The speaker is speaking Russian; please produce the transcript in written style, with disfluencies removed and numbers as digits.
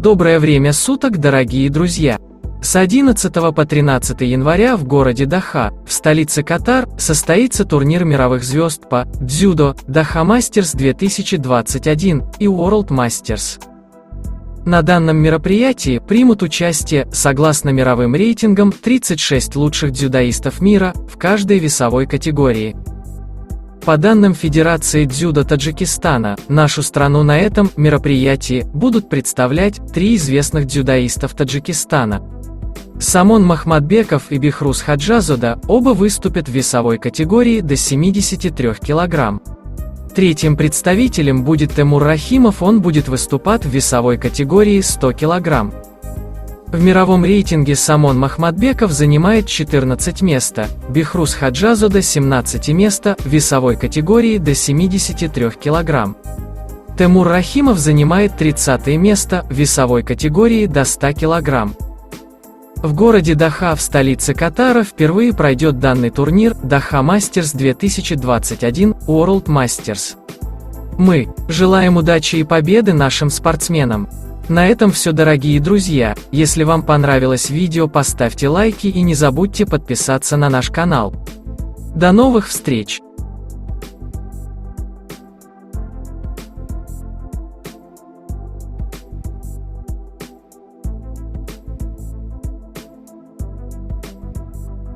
Доброе время суток, дорогие друзья! С 11 по 13 января в городе Доха, в столице Катар, состоится турнир мировых звезд по дзюдо Доха Мастерс 2021 и World Masters. На данном мероприятии примут участие, согласно мировым рейтингам, 36 лучших дзюдоистов мира в каждой весовой категории. По данным Федерации дзюдо Таджикистана, нашу страну на этом мероприятии будут представлять 3 известных дзюдоистов Таджикистана. Самон Махмадбеков и Бихрус Хаджазода оба выступят в весовой категории до 73 кг. Третьим представителем будет Темур Рахимов, он будет выступать в весовой категории 100 кг. В мировом рейтинге Самон Махмадбеков занимает 14 место, Бихрус Хаджазода 17 место в весовой категории до 73 кг. Темур Рахимов занимает 30 место в весовой категории до 100 кг. В городе Доха, в столице Катара, впервые пройдет данный турнир Доха Мастерс 2021 World Masters. Мы желаем удачи и победы нашим спортсменам. На этом все, дорогие друзья. Если вам понравилось видео, поставьте лайки и не забудьте подписаться на наш канал. До новых встреч!